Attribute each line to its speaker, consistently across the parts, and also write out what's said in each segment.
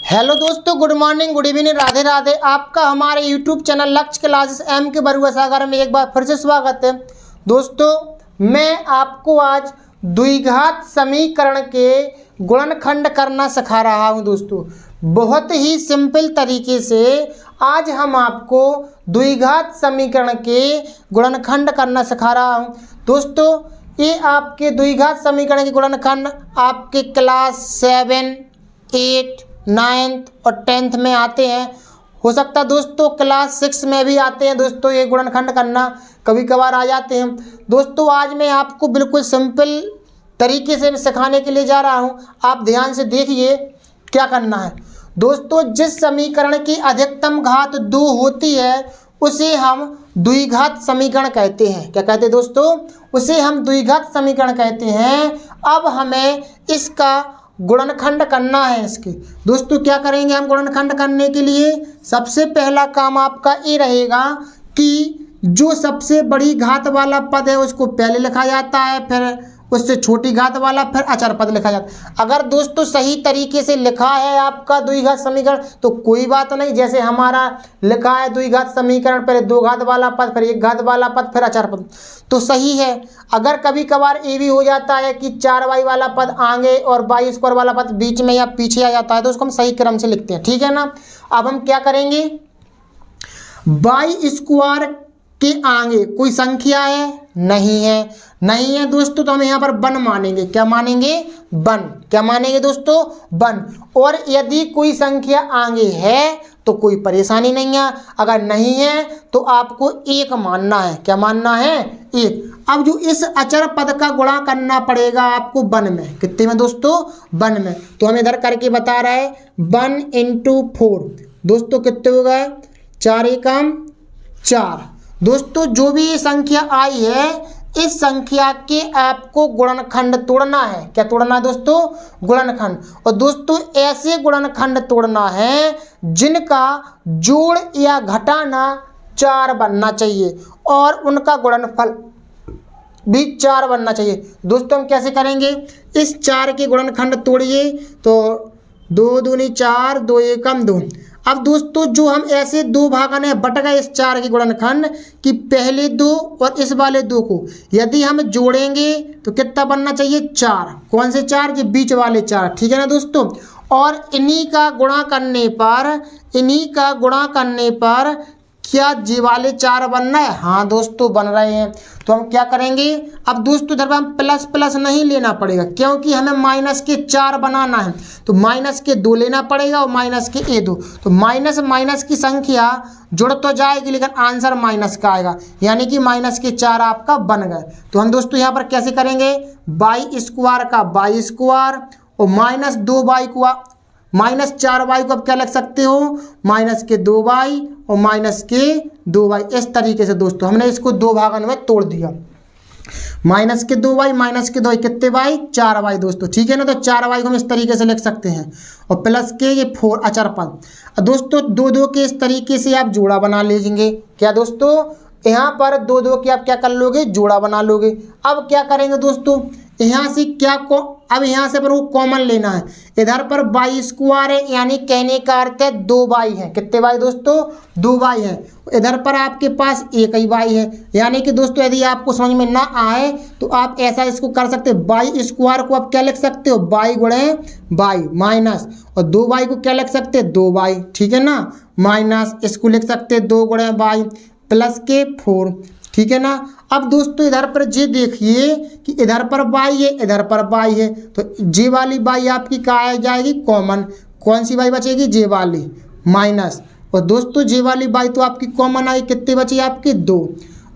Speaker 1: Hello दोस्तों, good morning, good evening, Radhe Radhe. आपका हमारे यूट्यूब चैनल लक्ष्य क्लासेस एम के बरुआ सागर में एक बार फिर से स्वागत है। दोस्तों, मैं आपको आज द्विघात समीकरण के गुणनखंड करना सिखा रहा हूं। दोस्तों, बहुत ही सिंपल तरीके से आज हम आपको द्विघात समीकरण के गुणनखंड करना सिखा रहा हूं। दोस्तों, ये आपके द्विघात समीकरण के गुणनखंड आपके क्लास 7, 8, 9th और 10th में आते हैं। हो सकता है दोस्तों क्लास 6 में भी आते हैं। दोस्तों, ये गुणनखंड करना कभी कभार आ जाते हैं। दोस्तों, आज मैं आपको बिल्कुल सिंपल तरीके से सिखाने के लिए जा रहा हूं। आप ध्यान से देखिए क्या करना है। दोस्तों, जिस समीकरण की अधिकतम घात 2 होती है उसे हम द्विघात समीकरण कहते हैं। क्या कहते हैं दोस्तों? उसे हम द्विघात समीकरण कहते हैं। अब हमें इसका गुणनखंड करना है इसके। दोस्तों, क्या करेंगे हम गुणनखंड करने के लिए? सबसे पहला काम आपका ये रहेगा कि जो सबसे बड़ी घात वाला पद है उसको पहले लिखा जाता है, फिर उससे छोटी घात वाला, फिर अचर पद लिखा जाता है। अगर दोस्तों सही तरीके से लिखा है आपका द्विघात समीकरण तो कोई बात नहीं। जैसे हमारा लिखा है द्विघात समीकरण, पहले 2 घात वाला पद, फिर 1 घात वाला पद, फिर अचर पद, तो सही है। अगर कभी कभार ये भी हो जाता है कि 4y वाला पद आगे और y स्क्वायर वाला पद बीच में या पीछे आ जाता है तो उसको हम सही क्रम से लिखते हैं, ठीक है ना। अब हम क्या करेंगे, y स्क्वायर के आगे कोई संख्या है? नहीं है दोस्तों, तो हम यहाँ पर 1 मानेंगे। क्या मानेंगे? 1। क्या मानेंगे दोस्तों? 1। और यदि कोई संख्या आगे है तो कोई परेशानी नहीं है। अगर नहीं है तो आपको 1 मानना है। क्या मानना है? 1। अब जो इस अचर पद का गुणा करना पड़ेगा आपको 1 में। कितने में दोस्तों? 1 में। तो हम इधर करके बता रहे हैं 1 × 4। दोस्तों कितने हो गए? 4 एकम 4। दोस्तों, जो भी ये संख्या आई है इस संख्या के आपको गुणनखंड तोड़ना है। क्या तोड़ना है दोस्तों? गुणनखंड। और दोस्तों ऐसे गुणनखंड तोड़ना है जिनका जोड़ या घटाना 4 बनना चाहिए और उनका गुणनफल भी 4 बनना चाहिए। दोस्तों, हम कैसे करेंगे? इस 4 के गुणनखंड तोड़िए तो 2 दूनी 4, 2 एकम 2। अब दोस्तों जो हम ऐसे 2 भागन है बट गए इस 4 के गुणनखंड कि पहले 2 और इस वाले 2 को यदि हम जोड़ेंगे तो कितना बनना चाहिए? 4। कौन से 4? जो बीच वाले 4, ठीक है ना दोस्तों। और इन्हीं का गुणा करने पर क्या जी वाले 4 बनना है? हाँ दोस्तों, बन रहे हैं। तो हम क्या करेंगे? अब दोस्तों इधर हम प्लस प्लस नहीं लेना पड़ेगा क्योंकि हमें माइनस के 4 बनाना है। तो माइनस के 2 लेना पड़ेगा और माइनस के ए 2। तो माइनस माइनस की संख्या जुड़ तो जाएगी लेकिन आंसर माइनस का आएगा, यानी कि माइनस के 4 आपका बन गए। तो हम दोस्तों यहाँ पर कैसे करेंगे? y स्क्वायर का y स्क्वायर और -2y को -4y को अब क्या लिख सकते हो? माइनस के 2y और माइनस के 2y। इस तरीके से दोस्तों हमने इसको 2 भागों में तोड़ दिया। माइनस के 2y, माइनस के 2y, कितने y? 4y दोस्तों, ठीक है ना। तो 4y को हम इस तरीके से लिख सकते हैं और प्लस के ये 4 अचर पद। दोस्तों 2 के इस तरीके से आप जोड़ा बना लीजिए। क्या दोस्तों? यहाँ पर 2 के आप क्या कर लोगे? जोड़ा बना लोगे। अब क्या करेंगे दोस्तों? यहाँ से क्या को अब यहाँ से पर वो कॉमन लेना है। इधर पर y स्क्वायर है, यानी कहने का अर्थ है 2y है। कितने y दोस्तों? 2y है। इधर पर आपके पास एक ही y है, यानी कि दोस्तों यदि आपको समझ में ना आए तो आप ऐसा इसको कर सकते हो। y स्क्वायर को आप क्या लिख सकते हो? y गुणे y माइनस, और 2y को क्या लिख सकते हैं? 2y, ठीक है ना, माइनस इसको लिख सकते हैं 2 गुणे y प्लस के 4, ठीक है ना। अब दोस्तों इधर पर जे देखिए कि इधर पर y है, इधर पर y है, तो जे वाली y आपकी कहाँ आ जाएगी? कॉमन। कौन सी y बचेगी? जे वाली माइनस, और दोस्तों जे वाली y तो आपकी कॉमन आई। कितने बची आपकी? 2।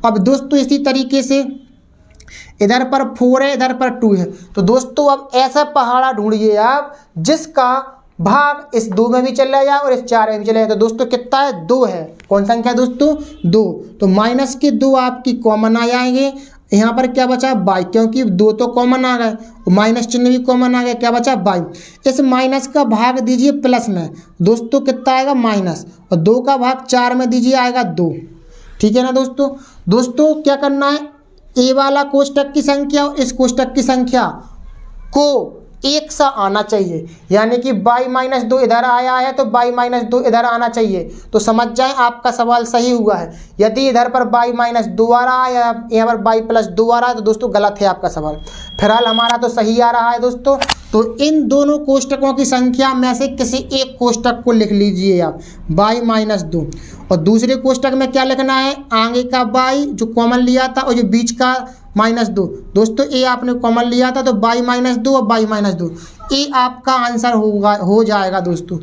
Speaker 1: अब दोस्तों इसी तरीके से इधर पर 4 है, इधर पर 2 है। तो दोस्तों अब ऐसा पहाड़ा ढूंढिए आप जिसका भाग इस 2 में भी चला जाए और इस 4 में भी चला जाए। तो दोस्तों कितना है? 2 है। कौन संख्या दोस्तों? 2। तो माइनस के 2 आपकी कॉमन आ जाएंगे। यहाँ पर क्या बचा? बाई, क्योंकि 2 तो कॉमन आ गए और माइनस चिन्ह भी कॉमन आ गया। क्या बचा? बाई। इस माइनस का भाग दीजिए प्लस में, दोस्तों कितना आएगा? माइनस, और 2 का भाग 4 में दीजिए, आएगा 2, ठीक है ना दोस्तों। दोस्तों क्या करना है? ए वाला कोष्टक की संख्या और इस कोष्टक की संख्या को एक सा आना चाहिए, यानी कि y-2 इधर आया है तो y-2 इधर आना चाहिए। तो समझ जाएं आपका सवाल सही हुआ है। यदि इधर पर y-2 आ रहा है या यहाँ पर y+2 आ रहा है तो दोस्तों गलत है आपका सवाल। फिलहाल हमारा तो सही आ रहा है दोस्तों। तो इन दोनों कोष्टकों की संख्या में से किसी एक कोष्टक को लिख लीजिए आप y-2, और दूसरे कोष्टक में क्या लिखना है, आगे का y जो कॉमन लिया था और जो बीच का -2। दोस्तों ये आपने कॉमन लिया था तो y-2 और y-2, ये आपका आंसर हो जाएगा दोस्तों।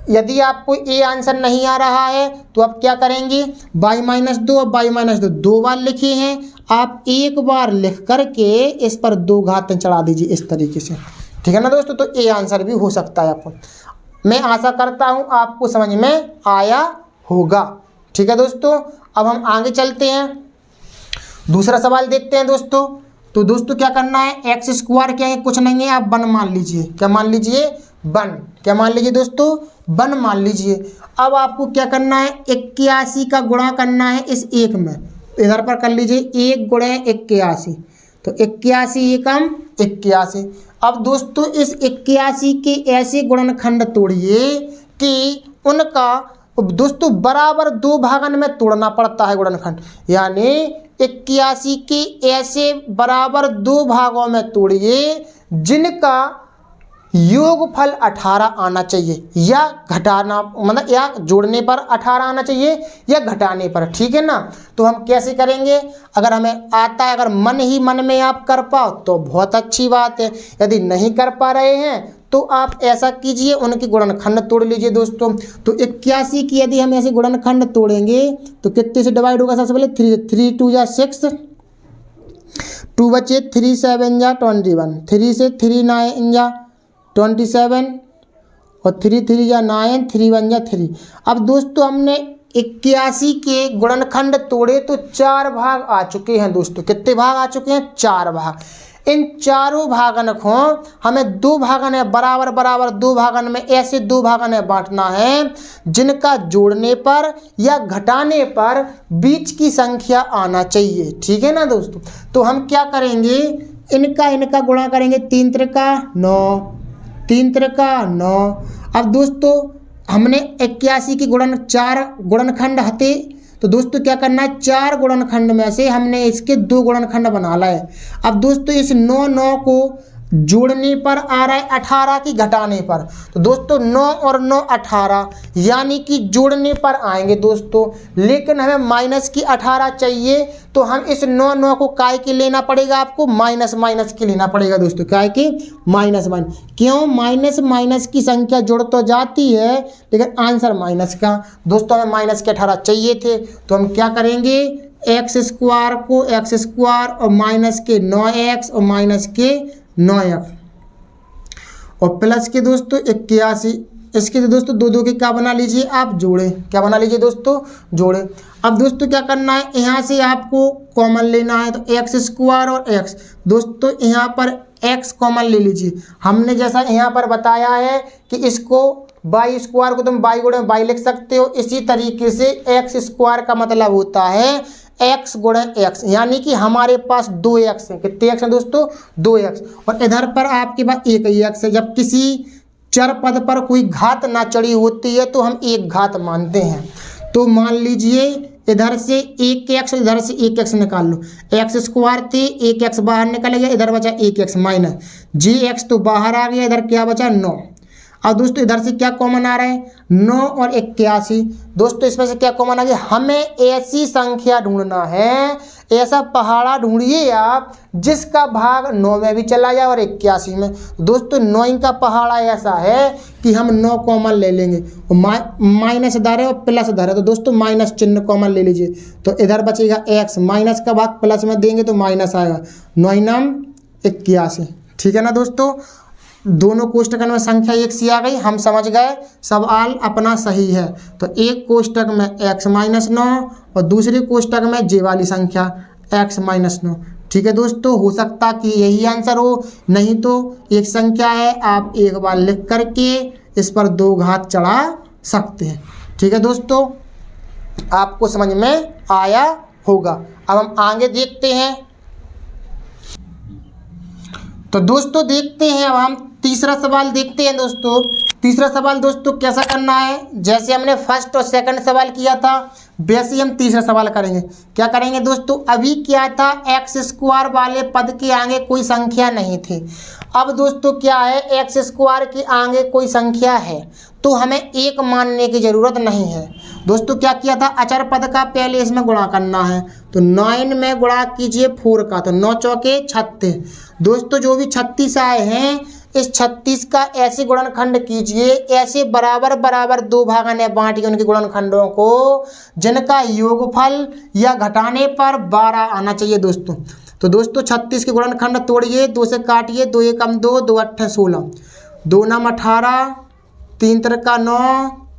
Speaker 1: यदि आपको ये आंसर नहीं आ रहा है तो आप क्या करेंगे, y-2 और y-2 दो बार लिखे हैं, आप एक बार लिख करके इस पर 2 घातें चढ़ा दीजिए इस तरीके से, ठीक है ना दोस्तों। तो ये आंसर भी हो सकता है आपको। मैं आशा करता हूँ आपको समझ में आया होगा, ठीक है दोस्तों। अब हम आगे चलते हैं, दूसरा सवाल देखते हैं दोस्तों। तो दोस्तों क्या करना है, x² क्या है, कुछ नहीं है, आप 1 मान लीजिए। क्या मान लीजिए, 1। क्या मान लीजिए दोस्तों, 1 मान लीजिए। अब आपको क्या करना है, 81 का गुणा करना है इस 1 में। इधर पर कर लीजिए 1 × 81, तो 81 एकम 81। अब दोस्तों इस 81 के ऐसे गुणनखंड तोड़िए कि उनका दोस्तों बराबर 2 भागन में तोड़ना पड़ता है गुणनखंड, यानी 81 के ऐसे बराबर 2 भागों में तोड़िए जिनका योगफल 18 आना चाहिए, या घटाना मतलब या जोड़ने पर 18 आना चाहिए या घटाने पर, ठीक है ना। तो हम कैसे करेंगे, अगर हमें आता है, अगर मन ही मन में आप कर पाओ तो बहुत अच्छी बात है, यदि नहीं कर पा रहे हैं तो आप ऐसा कीजिए, उनके गुणनखंड तोड़ लीजिए दोस्तों। तो 81 की यदि हम ऐसे गुणनखंड तोड़ेंगे तो कितने से डिवाइड होगा, सबसे पहले 3 2 जा 6, 2 बचे 3 7 जा 21, 3 से 3 9 जा 27 और 3 3 जा 9, 3 1 जा 3। अब दोस्तों हमने 81 के गुणनखंड तोड़े तो 4 भाग आ चुके हैं दोस्तों। कितने भाग आ चुके हैं, 4 भाग। इन चारों भागन को हमें 2 भागन है बराबर बराबर 2 भागन में, ऐसे 2 भागन है बांटना है जिनका जोड़ने पर या घटाने पर बीच की संख्या आना चाहिए, ठीक है ना दोस्तों। तो हम क्या करेंगे, इनका गुणा करेंगे, 3 त्रिका 9, 3 त्रिका 9। अब दोस्तों हमने 81 की 4 गुणनखंड हते, तो दोस्तों क्या करना है, 4 गुणनखंड में से हमने इसके 2 गुणनखंड बना लाए। अब दोस्तों इस 9 9 को जोड़ने पर आ रहा है 18 की घटाने पर, तो दोस्तों 9 और 9 18, यानी कि जोड़ने पर आएंगे दोस्तों। लेकिन हमें माइनस की 18 चाहिए, तो हम इस 9 9 को काय के लेना पड़ेगा, आपको माइनस माइनस के लेना पड़ेगा दोस्तों। काय के माइनस माइनस, क्यों, माइनस माइनस की संख्या जुड़ तो जाती है लेकिन आंसर माइनस का। दोस्तों हमें माइनस के 18 चाहिए थे, तो हम क्या करेंगे, x² को x² और माइनस के 9x और माइनस के 9x और प्लस के दोस्तों 81। इसके दोस्तों 2 2 के क्या बना लीजिए आप, जोड़े। क्या बना लीजिए दोस्तों, जोड़े। अब दोस्तों क्या करना है, यहाँ से आपको कॉमन लेना है, तो x² और x, दोस्तों यहाँ पर x कॉमन ले लीजिए। हमने जैसा यहाँ पर बताया है कि इसको y² को तुम y गुणे y लिख सकते हो, इसी तरीके से x² का मतलब होता है x गुणे x, यानी कि हमारे पास 2x है। कितने x हैं दोस्तों, 2x, और इधर पर आपके पास एक ही x है। जब किसी चर पद पर कोई घात ना चढ़ी होती है तो हम एक घात मानते हैं। तो मान लीजिए इधर से 1x, इधर से 1x निकाल लो, x² थे, 1x बाहर निकल गया, इधर बचा 1x माइनस gx, तो बाहर आ गया, इधर क्या बचा 9। अब दोस्तों इधर से क्या कॉमन आ रहा है, 9 और 81। दोस्तों इसमें से क्या कॉमन आ गया, हमें ऐसी संख्या ढूंढना है, ऐसा पहाड़ा ढूंढिए आप जिसका भाग 9 में भी चला जाए और 81 में। दोस्तों 9 का पहाड़ा ऐसा है कि हम 9 कॉमन ले लेंगे, माइनस इधर है और प्लस इधर है, तो दोस्तों माइनस चिन्ह कॉमन ले लीजिए, तो इधर बचेगा x, माइनस का भाग प्लस में देंगे तो माइनस आएगा, 9 9 81, ठीक है ना दोस्तों। दोनों कोष्टक में संख्या एक सी आ गई, हम समझ गए सवाल अपना सही है। तो एक कोष्टक में x-9 और दूसरे कोष्टक में जे वाली संख्या x-9, ठीक है दोस्तों। हो सकता कि यही आंसर हो, नहीं तो एक संख्या है, आप एक बार लिख करके इस पर 2 घात चढ़ा सकते हैं, ठीक है दोस्तों। आपको समझ में आया होगा। अब हम आगे देखते हैं। तो दोस्तों देखते हैं, अब हम तीसरा सवाल देखते हैं दोस्तों। तीसरा सवाल दोस्तों कैसा करना है, जैसे हमने फर्स्ट और सेकंड सवाल किया था वैसे ही हम तीसरा सवाल करेंगे। क्या करेंगे दोस्तों, अभी क्या था, एक्स स्क्वायर वाले पद के आगे कोई संख्या नहीं थी। अब दोस्तों क्या है, एक्स स्क्वायर के आगे कोई संख्या है तो हमें एक मानने की ज़रूरत नहीं है। दोस्तों क्या किया था, अचर पद का पहले इसमें गुणा करना है, तो 9 में गुणा कीजिए 4 का, तो 9 चौके 36। दोस्तों जो भी 36 आए हैं, इस 36 का ऐसे गुणनखंड कीजिए, ऐसे बराबर बराबर 2 भागों में बांटिए उनके गुणनखंडों को, जिनका योगफल या घटाने पर 12 आना चाहिए दोस्तों। तो दोस्तों 36 के गुणनखंड तोड़िए, 2 से काटिए, 2 एकम 2, 2 अट्ठे 16, 2 नम 18, 3 तिरका 9,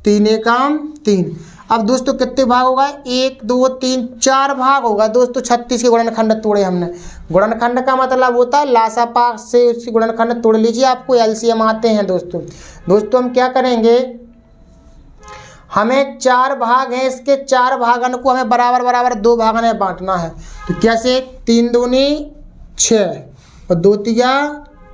Speaker 1: 3 एकम 3। अब दोस्तों कितने भाग होगा, 1 2 3 4 भाग होगा दोस्तों। 36 के गुणनखंड तोड़े हमने। गुणनखंड का मतलब होता है लासापाक से उसके गुणनखंड तोड़ लीजिए, आपको एलसीएम आते हैं दोस्तों। दोस्तों हम क्या करेंगे, हमें 4 भाग हैं, इसके 4 भागन को हमें बराबर बराबर 2 भागों में बांटना है। तो कैसे, 3 दूनी 6 और 2 तिया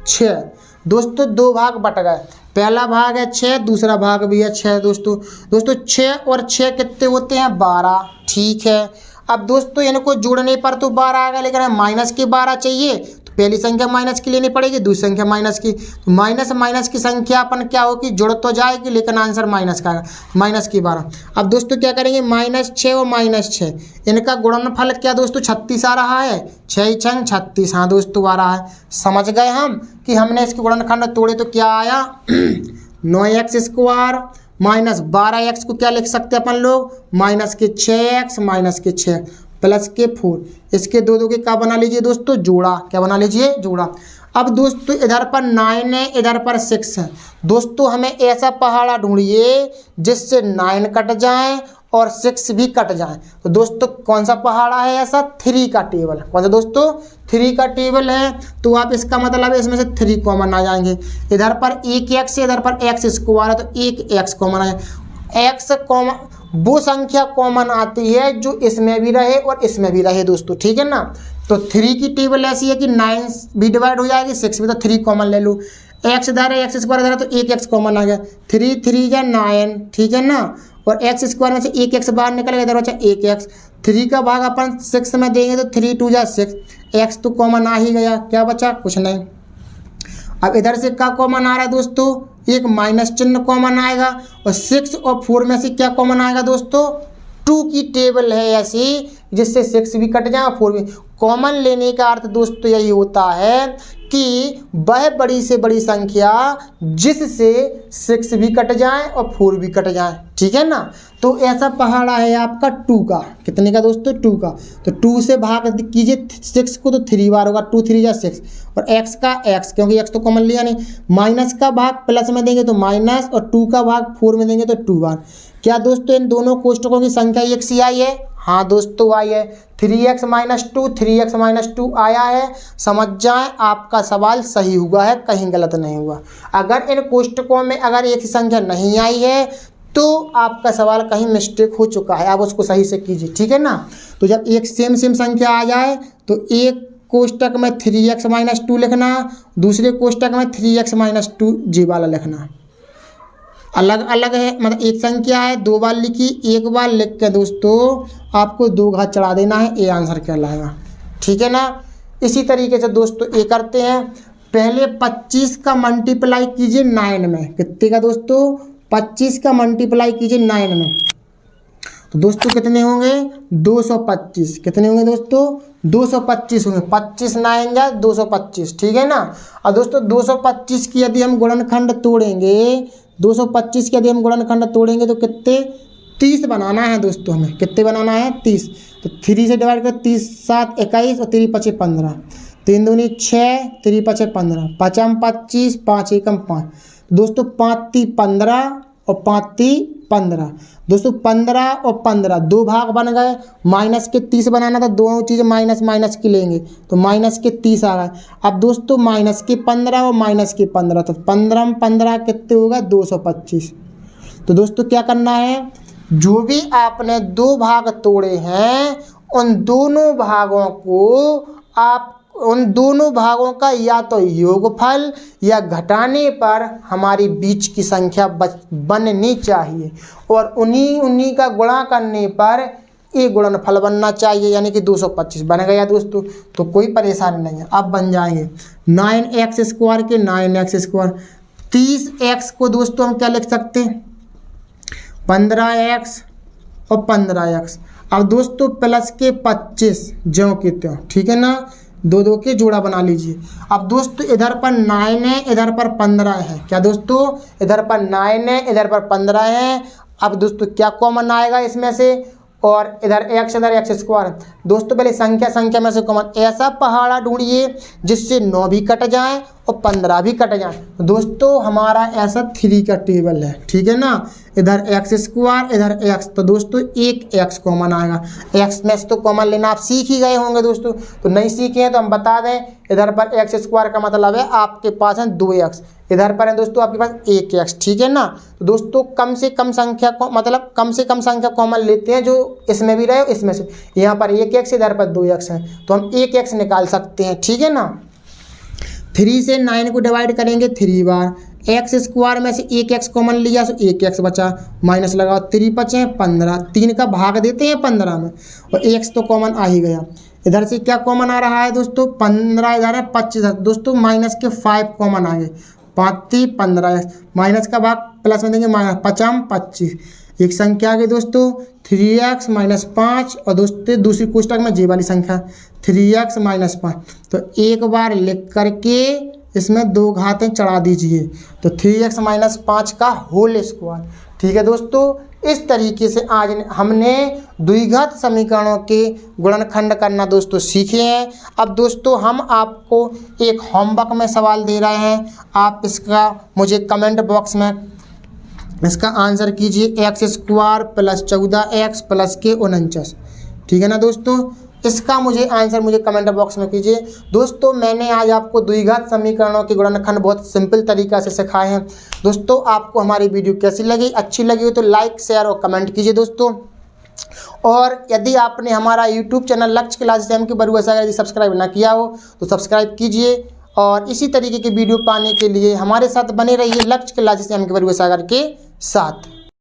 Speaker 1: 6। दोस्तों 2 भाग बट गए, पहला भाग है 6, दूसरा भाग भी है 6 दोस्तों। 6 और 6 कितने होते हैं, 12। ठीक है, अब दोस्तों इनको जोड़ने पर तो 12 आ गया, लेकिन हमें माइनस के 12 चाहिए, तो पहली संख्या माइनस की लेनी पड़ेगी, दूसरी संख्या माइनस की। तो माइनस माइनस की संख्या अपन क्या होगी, जुड़ तो जाएगी लेकिन आंसर माइनस का आएगा, माइनस की 12। अब दोस्तों क्या करेंगे, -6 और -6 इनका गुणनफल क्या दोस्तों 36 आ रहा है, 6 छंग 36, हाँ दोस्तों आ रहा है। समझ गए हम कि हमने इसके गुणनखंड तोड़े तो क्या आया, 9x स्क्वायर माइनस 12x को क्या लिख सकते हैं अपन लोग, माइनस के 6x माइनस के 6 प्लस के 4। इसके दो के क्या बना लीजिए दोस्तों, जोड़ा। क्या बना लीजिए, जोड़ा। अब दोस्तों इधर पर 9 है, इधर पर 6 है। दोस्तों हमें ऐसा पहाड़ा ढूंढिए जिससे 9 कट जाए और 6 भी कट जाए। तो दोस्तों कौन सा पहाड़ा है ऐसा, 3 का टेबल। कौन सा दोस्तों, 3 का टेबल है। तो आप इसका मतलब है इसमें से 3 कॉमन आ जाएंगे। इधर पर एक x है, इधर पर x स्क्वायर है, तो एक x कॉमन आए। x कॉमन, वो संख्या कॉमन आती है जो इसमें भी रहे और इसमें भी रहे दोस्तों, ठीक है ना। तो 3 की टेबल ऐसी है कि 9 भी डिवाइड हो जाएगी, 6 भी, तो 3 कॉमन ले लो। x इधर है, x स्क्वायर इधर है, तो एक x कॉमन आ गया, 3 3 या 9, ठीक है ना। और x स्क्वायर में से एक x बाहर निकलेगा, इधर बचा एक x। 3 का भाग अपन 6 में देंगे तो 3 2 जा 6, x तो कॉमन आ ही गया, क्या बचा, कुछ नहीं। अब इधर से क्या कॉमन आ रहा है दोस्तों, एक माइनस चिन्ह कॉमन आएगा, और 6 और 4 में से क्या कॉमन आएगा दोस्तों, 2 की टेबल है ऐसी जिससे 6 भी कट जाए और 4 भी। कॉमन लेने का अर्थ दोस्तों यही होता है कि वह बड़ी से बड़ी संख्या जिससे 6 भी कट जाए और 4 भी कट जाए, ठीक है ना। तो ऐसा पहाड़ा है आपका 2 का। कितने का दोस्तों, 2 का। तो 2 से भाग कीजिए 6 को, तो 3 बार होगा, 2 3 जा 6, और x का x, क्योंकि x तो कॉमन लिया नहीं। माइनस का भाग प्लस में देंगे तो माइनस, और 2 का भाग 4 में देंगे तो 2 बार। क्या दोस्तों इन दोनों कोष्टकों की संख्या एक सी आई है, हाँ दोस्तों आई है। 3x - 2 3x - 2 आया है। समझ जाएं आपका सवाल सही हुआ है, कहीं गलत नहीं हुआ। अगर इन कोष्टकों में अगर एक ही संख्या नहीं आई है तो आपका सवाल कहीं मिस्टेक हो चुका है, आप उसको सही से कीजिए, ठीक है ना। तो जब एक सेम संख्या आ जाए तो एक कोष्टक में 3x - 2 लिखना, दूसरे कोष्टक में 3x - 2 जी वाला लिखना। अलग अलग है, मतलब एक संख्या है 2 बार लिखी, एक बार लिख के दोस्तों आपको 2 घात चढ़ा देना है, ये आंसर कहलाएगा, ठीक है ना। इसी तरीके से दोस्तों ये करते हैं। पहले 25 का मल्टीप्लाई कीजिए 9 में, कितने का दोस्तों, 25 का मल्टीप्लाई कीजिए 9 में, तो दोस्तों कितने होंगे, 225। कितने होंगे दोस्तों, 225 होंगे। 25 9 जा 225, ठीक है ना। और दोस्तों 225 की यदि हम गुणनखंड तोड़ेंगे, 225 के यदि हम गुणनखंड तोड़ेंगे तो कितने, 30 बनाना है दोस्तों हमें। कितने बनाना है, 30। तो 3 से डिवाइड कर, 30 7 21 और 3 5 15, 3 दूनी 6, 3 5 15, 5 25, 5 1 5। दोस्तों 5 3 15 और 5 3 15। दोस्तों 15 और 15 2 भाग बन गए। माइनस के 30 बनाना था, दोनों चीज़ें माइनस माइनस की लेंगे तो माइनस के 30 आ गए। अब दोस्तों माइनस के 15 और माइनस के 15, तो 15 15 कितने होगा, 225। तो दोस्तों क्या करना है, जो भी आपने 2 भाग तोड़े हैं उन दोनों भागों को आप उन दोनों भागों का या तो योगफल या घटाने पर हमारी बीच की संख्या बननी चाहिए, और उन्हीं का गुणा करने पर एक गुणनफल बनना चाहिए, यानी कि 225 बन गया दोस्तों। तो कोई परेशानी नहीं है। अब बन जाएंगे 9x² के 9x²। 30x को दोस्तों हम क्या लिख सकते हैं, 15x और 15x। अब दोस्तों प्लस के 25 ज्यों के त्यों, ठीक है ना, दो दो के जोड़ा बना लीजिए। अब दोस्तों इधर पर 9 है, इधर पर 15 है। क्या दोस्तों, इधर पर 9 है, इधर पर 15 है। अब दोस्तों क्या कॉमन आएगा इसमें से, और इधर x इधर x²। दोस्तों पहले संख्या में से कॉमन ऐसा पहाड़ा ढूंढिए जिससे 9 भी कट जाए और 15 भी कट जाए। दोस्तों हमारा ऐसा 3 का टेबल है, ठीक है ना, इधर x², इधर x, तो दोस्तों एक x कॉमन आएगा। x में से तो कॉमन लेना आप सीख ही गए होंगे दोस्तों, तो नहीं सीखे हैं तो हम बता दें, इधर पर x² का मतलब है आपके पास है 2x, इधर पर है दोस्तों आपके पास 1x, ठीक है ना। तो दोस्तों कम से कम संख्या को मतलब कम से कम संख्या कॉमन लेते हैं जो इसमें भी रहे, इसमें से। यहाँ पर 1x, इधर पर 2x है, तो हम 1x निकाल सकते हैं, ठीक है ना। 3 से 9 को डिवाइड करेंगे 3 बार, x² में से 1x कॉमन लिया तो 1x बचा, माइनस लगाओ 3 बचे 15, 3 का भाग देते हैं 15 में, और x तो कॉमन आ ही गया। इधर से क्या कॉमन आ रहा है दोस्तों, 15 इधर है 25, दोस्तों माइनस के 5 कॉमन आ गए, 5 15, माइनस का भाग प्लस में देंगे माइनस, 5 25, एक संख्या आ गई दोस्तों 3x - 5, और दोस्तों दूसरी कोष्टक में जे वाली संख्या 3x - 5। तो एक बार लिख करके इसमें 2 घातें चढ़ा दीजिए, तो 3x - 5 का होल स्क्वायर, ठीक है दोस्तों। इस तरीके से आज हमने द्विघात समीकरणों के गुणनखंड करना दोस्तों सीखे हैं। अब दोस्तों हम आपको एक होमवर्क में सवाल दे रहे हैं, आप इसका मुझे कमेंट बॉक्स में इसका आंसर कीजिए, x² + 14x + के 49, ठीक है ना दोस्तों। इसका मुझे आंसर मुझे कमेंट बॉक्स में कीजिए। दोस्तों मैंने आज आपको द्विघात समीकरणों के गुणनखंड बहुत सिंपल तरीक़ा से सिखाए हैं। दोस्तों आपको हमारी वीडियो कैसी लगी, अच्छी लगी हो तो लाइक शेयर और कमेंट कीजिए दोस्तों। और यदि आपने हमारा यूट्यूब चैनल लक्ष्य क्लासेस एम के बरुआ सागर यदि सब्सक्राइब ना किया हो तो सब्सक्राइब कीजिए, और इसी तरीके की वीडियो पाने के लिए हमारे साथ बने रहिए लक्ष्य क्लासेस एम के बरुआ सागर के साथ।